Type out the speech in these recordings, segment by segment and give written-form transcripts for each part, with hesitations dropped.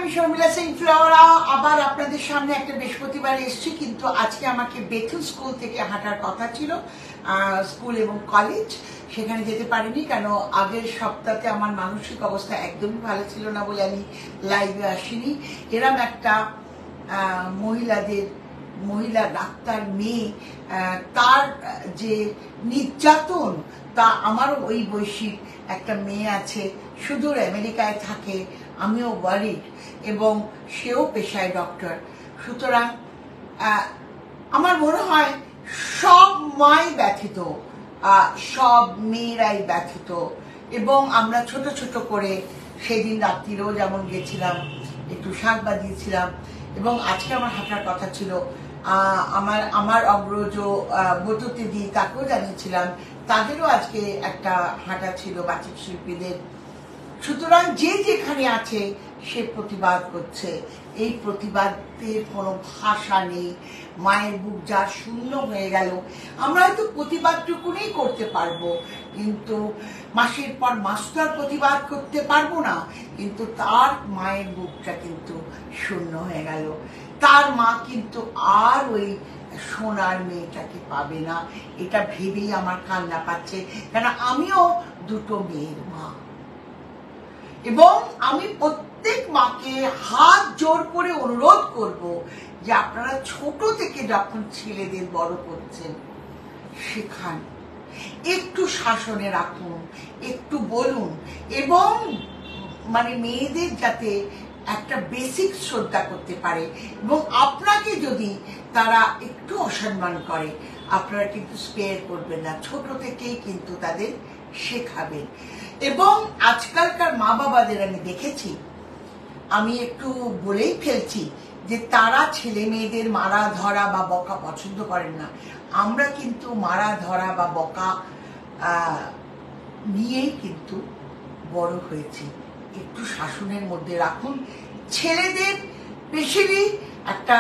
আমি শর্মিলা সিং ফ্লোরা আবার আপনাদের সামনে একটা বৃহস্পতিবার এসেছি, কিন্তু আজকে আমাকে বেথুন স্কুল থেকে হাঁটার কথা ছিল, স্কুল এবং কলেজ, সেখানে যেতে পারিনি। কেন আগের সপ্তাহে আমার মানসিক অবস্থা একদমই ভালো ছিল না বলে আমি লাইভে আসিনি। এরম একটা মহিলা ডাক্তার মেয়ে, তার যে নির্যাতন, তা আমারও ওই বয়সী একটা মেয়ে আছে, সুদূর আমেরিকায় থাকে, আমিও ওয়ারিড, এবং সেও পেশায় ডক্টর। সুতরাং আমার মনে হয় সব মাই ব্যথিত, সব মেয়েরাই ব্যথিত। এবং আমরা ছোট ছোট করে সেদিন রাত্রিরেও যেমন গেছিলাম, একটু শাক বাজিয়েছিলাম, এবং আজকে আমার হাঁটার কথা ছিল। আমার অগ্রজ বতুতে দি, তাকেও জানিয়েছিলাম, তাদেরও আজকে একটা হাঁটা ছিল বাচিক শিল্পীদের। সুতরাং যে যেখানে আছে সে প্রতিবাদ করছে। এই প্রতিবাদের কোনো ভাষা নেই। মায়ের বুক যার শূন্য হয়ে গেল, আমরা হয়তো প্রতিবাদটুকুনি করতে পারবো, কিন্তু মাসের পর মাস তো আর প্রতিবাদ করতে পারবো না। কিন্তু তার মায়ের বুকটা কিন্তু শূন্য হয়ে গেল। তার মা কিন্তু আর ওই সোনার মেয়েটাকে পাবে না, এটা ভেবেই আমার কান্না পাচ্ছে। কেন আমিও দুটো মেয়ের মা, এবং আমি প্রত্যেক মাকে হাত জোর করে অনুরোধ করব যে আপনারা ছোট থেকে যখন ছেলেদের বড় করছেন, শেখান, একটু শাসনে রাখুন, একটু বলুন, এবং মানে মেয়েদের যাতে একটা বেসিক শ্রদ্ধা করতে পারে। এবং আপনাকে যদি তারা একটু অসম্মান করে, আপনারা কিন্তু স্পেয়ার করবেন না, ছোট থেকেই কিন্তু তাদের শেখাবেন। এবং আজকালকার মা বাবাদের আমি দেখেছি, আমি একটু বলেই ফেলছি, যে তারা ছেলে মেয়েদের মারা ধরা বা বকা পছন্দ করেন না। আমরা কিন্তু মারা ধরা বা বকা নিয়েই কিন্তু বড় হয়েছি। একটু শাসনের মধ্যে রাখুন ছেলেদের, স্পেশালি একটা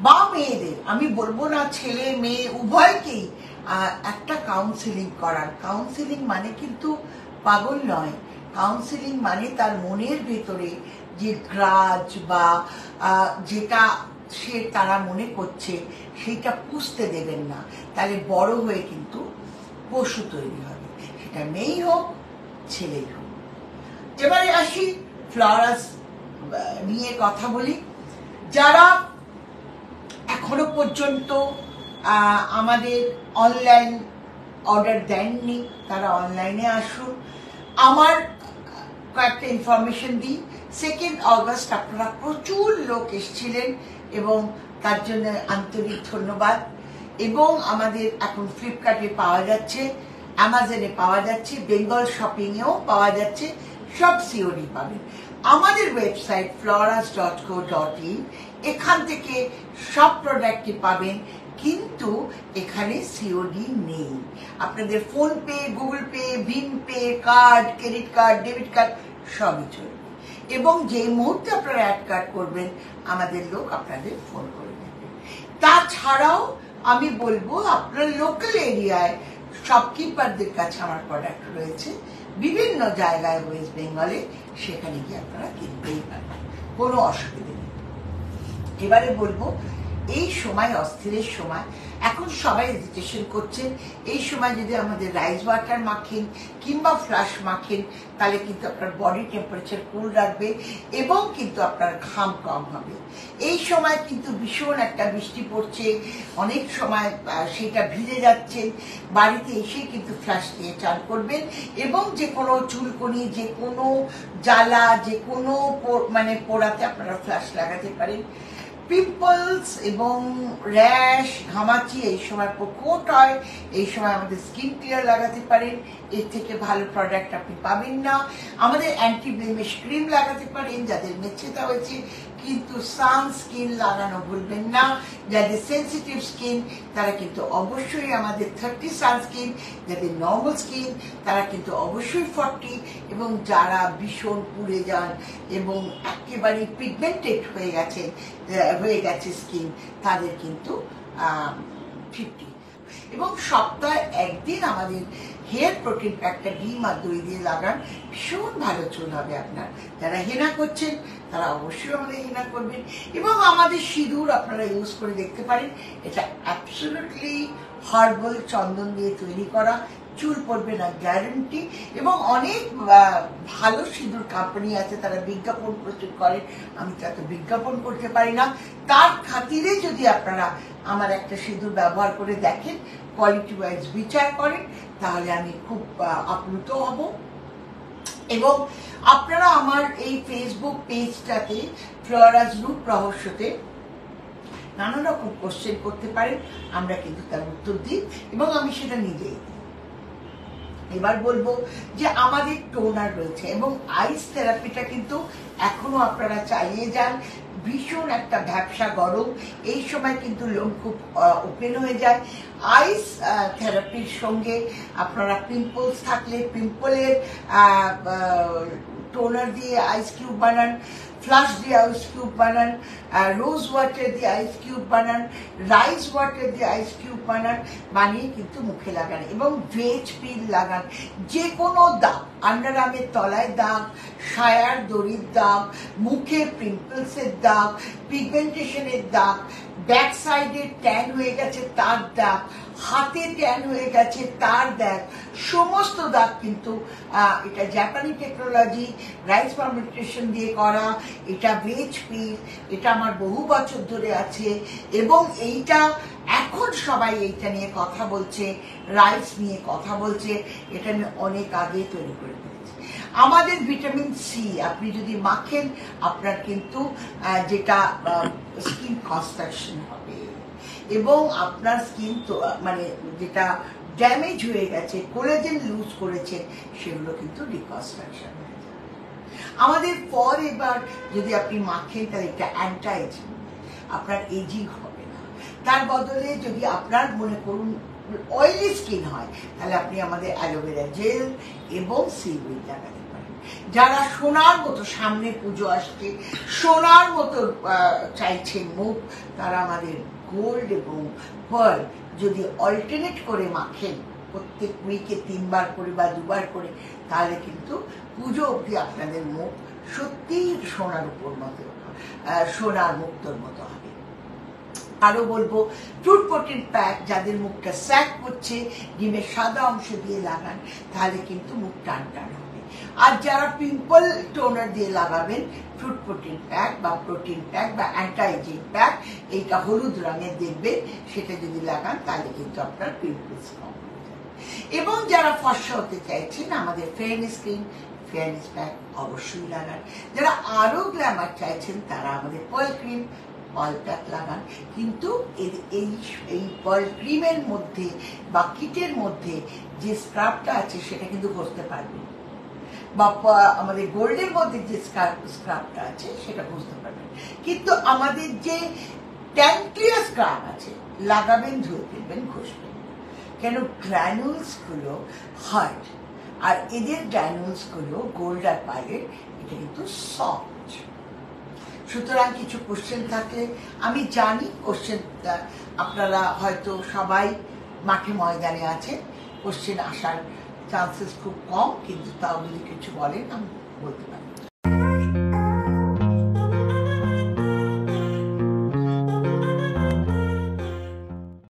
বা মেয়েদের, আমি বলবো না ছেলে মেয়ে উভয়কেই, একটা কাউন্সিলিং করার। কাউন্সিলিং মানে কিন্তু পাগল নয়, কাউন্সিলিং মানে তার মনের ভেতরে যে গ্রাজ বা যেটা সে তারা মনে করছে সেইটা পুষতে দেবেন না, তাহলে বড় হয়ে কিন্তু পশু তৈরি হবে, সেটা মেয়েই হোক ছেলেই হোক। এবারে আসি ফ্লোরাস নিয়ে কথা বলি। যারা এখনো পর্যন্ত আমাদের অনলাইন অর্ডার দেননি, তারা অনলাইনে আসুন। আমার কয়েকটা ইনফরমেশন দিই। 2 অগস্ট আপনারা প্রচুর লোক এসেছিলেন, এবং তার জন্য আন্তরিক ধন্যবাদ। এবং আমাদের এখন ফ্লিপকার্টে পাওয়া যাচ্ছে, অ্যামাজনে পাওয়া যাচ্ছে, বেঙ্গল শপিংয়েও পাওয়া যাচ্ছে, সব সিওডি পাবেন। আমাদের ওয়েবসাইট floras.co.in, এখান থেকে সব প্রোডাক্টই পাবেন, কিন্তু এখানে সিওডি নেই। আপনাদের ফোন পে, গুগল পে, ভিম Pay, card, credit card, debit card সবই চলবে। এবং যে মুহূর্তে আপনারা অ্যাড কার্ড করবেন, আমাদের লোক আপনাদের ফোন করে দেবে। তাছাড়াও আমি বলবো, আপনার লোকাল এরিয়ায় শপকিপারদের কাছে আমার প্রোডাক্ট রয়েছে বিভিন্ন জায়গায় ওয়েস্ট বেঙ্গলে, সেখানে গিয়ে আপনারা কিনতেই পারবেন, কোনো অসুবিধা নেই। এবারে বলবো, এই সময় অস্থিরের সময়, এখন সবাই হেজিটেশন করছেন। এই সময় যদি আমাদের রাইস ওয়াটার মাখেন কিংবা ফ্লাশ মাখেন, তাহলে কিন্তু আপনার বডি টেম্পারেচার কুল রাখবে, এবং কিন্তু আপনার ঘাম কম হবে। এই সময় কিন্তু ভীষণ একটা বৃষ্টি পড়ছে, অনেক সময় সেটা ভিজে যাচ্ছেন, বাড়িতে এসে কিন্তু ফ্লাশ দিয়ে চান করবেন। এবং যে কোনো চুলকনি, যে কোনো জ্বালা, যে কোনো মানে পোড়াতে আপনারা ফ্লাশ লাগাতে পারেন। পিম্পলস এবং র্যাশ, ঘামাচি এই সময় প্রকট হয়, এই সময় আমাদের স্কিন কেয়ার লাগাতে পারেন, এর থেকে ভালো প্রোডাক্ট আপনি পাবেন না। আমাদের অ্যান্টি ব্লেমিশ ক্রিম লাগাতে পারেন যাদের মেচ্ছেতা হয়েছে, কিন্তু সানস্ক্রিন লাগানো ভুলবেন না। যাদের সেন্সিটিভ স্কিন তারা কিন্তু অবশ্যই আমাদের 30 সানস্ক্রিন, যাদের নর্মাল স্কিন তারা কিন্তু অবশ্যই 40, এবং যারা ভীষণ পুড়ে যান এবং একেবারে পিগমেন্টেড হয়ে গেছে স্কিন, তাদের কিন্তু 50। এবং সপ্তাহে একদিন আমাদের হেয়ার প্রোটিন প্যাকটা ডিম আর দই দিয়ে লাগান, ভীষণ ভালো চুল হবে আপনার। যারা হেনা করছেন তারা অবশ্যই আমাদের হেনা করবেন। এবং আমাদের সিঁদুর আপনারা ইউজ করে দেখতে পারেন, এটা অ্যাবসলিউটলি হার্বাল চন্দন দিয়ে তৈরি করা, চুল পড়বে না গ্যারান্টি। এবং অনেক ভালো সিঁদুর কোম্পানি আছে, তারা বিজ্ঞাপন প্রস্তুত করেন, আমি তো বিজ্ঞাপন করতে পারি না। তার খাতিরে যদি আপনারা আমার একটা সিঁদুর ব্যবহার করে দেখেন, কোয়ালিটি ওয়াইজ বিচার করেন, তাহলে আমি খুব আপ্লুত হব। এবং আপনারা আমার এই ফেসবুক পেজটাতে ফ্লোরাস রূপ রহস্যতে নানা রকম কোশ্চেন করতে পারেন, আমরা কিন্তু তার উত্তর দিই এবং আমি সেটা নিজেই দিই। এবার বলবো যে আমাদের টোনার রয়েছে এবং আইস থেরাপিটা কিন্তু এখনো আপনারা চালিয়ে যান। ভীষণ একটা ভ্যাপসা গরম, এই সময় কিন্তু লোম খুব ওপেন হয়ে যায়। আইস থেরাপির সঙ্গে আপনারা পিম্পলস থাকলে পিম্পলের টোনার দিয়ে আইস কিউব বানান, ফ্লাশ দিয়ে আইস কিউব বানান, রোজ ওয়াটার দিয়ে আইস কিউব বানান, রাইস ওয়াটার দিয়ে আইস কিউব বানান, বানিয়ে কিন্তু মুখে লাগান। এবং ভেজ পিল লাগান। যে কোনো দাগ, আন্ডার আর্মের তলায় দাগ, সায়ার দড়ির দাগ, মুখে পিম্পলসের দাগ, পিগমেন্টেশনের দাগ, ব্যাক সাইডে ট্যান হয়ে গেছে তার দাগ, হাতে ট্যান হয়ে গেছে তার দাগ, সমস্ত দাগ কিন্তু এটা জাপানি টেকনোলজি রাইস ফার্মেন্টেশন দিয়ে করা। এটা ভেজ পিল, এটা আমার বহু বছর ধরে আছে এবং এইটা এখন সবাই এইটা নিয়ে কথা বলছে, রাইস নিয়ে কথা বলছে, এটা আমি অনেক আগে তৈরি করে ফেলেছি। আমাদের ভিটামিন সি আপনি যদি মাখেন, আপনার কিন্তু যেটা স্কিন কনস্ট্রাকশন হবে এবং আপনার স্কিন তো মানে যেটা ড্যামেজ হয়ে গেছে, কোলাজেন লুজ করেছে, সেগুলো কিন্তু রিকনস্ট্রাকশন হয়ে যাবে। আমাদের পর এবার যদি আপনি মাখেন তাহলে এটা অ্যান্টি এজিং, আপনার এজিং হবে না। তার বদলে যদি আপনার মনে করুন অয়েলি স্কিন হয়, তাহলে আপনি আমাদের অ্যালোভেরা জেল এবং সিউইড লাগাতে পারেন। যারা সোনার মতো, সামনে পুজো আসছে, সোনার মতো চাইছেন মুখ, তারা আমাদের গোল্ড এবং পার্ল যদি অল্টারনেট করে মাখেন প্রত্যেক উইকে 3 বার করে বা 2 বার করে, তাহলে কিন্তু পুজো অবধি আপনাদের মুখ সত্যিই সোনার উপর মতো, সোনার মুক্তর মতো হবে। আরো বলবো ফ্রুট প্রোটিন প্যাক, যাদের মুখটা স্যাক করছে, ডিমের সাদা অংশ দিয়ে লাগান, তাহলে কিন্তু মুখ টান টান হবে। আর যারা পিম্পল টোনার দিয়ে লাগাবেন, ফ্রুট প্রোটিন প্যাক বা প্রোটিন প্যাক বা অ্যান্টি এজিং প্যাক, এইটা হলুদ রঙের দেখবেন, সেটা যদি লাগান তাহলে কিন্তু আপনার পিম্পলস কম হয়ে যাবে। এবং যারা ফর্সা হতে চাইছেন, আমাদের ফেয়ারনেস ক্রিম, ফেয়ারনেস প্যাক অবশ্যই লাগান। যারা আরো গ্ল্যামার চাইছেন, তারা আমাদের পার্ল ক্রিম, পার্ল প্যাক লাগান। কিন্তু এই পার্ল ক্রিমের মধ্যে বা কিটের মধ্যে যে স্ক্রাবটা আছে সেটা কিন্তু ঘষতে পারবেন, বা আমাদের গোল্ডের মধ্যে যে স্ক্রাবটা আছে সেটা বুঝতে পারবেন। কিন্তু আমাদের যে ট্যাঙ্কলিয়ার স্ক্রাব আছে, লাগাবেন, ধুয়ে ফেলবেন, ঘষবেন, কেন গ্র্যানুলস গুলো হার্ড, আর এদের গ্র্যানুলস গুলো গোল্ড আর পার্লের এটা কিন্তু সফট। সুতরাং কিছু কোশ্চেন থাকলে, আমি জানি কোশ্চেন আপনারা হয়তো সবাই মাঠে ময়দানে আছেন, কোশ্চেন আসার চান্সেস খুব কম, কিন্তু তাও যদি কিছু বলেন আমি বলতে পারি।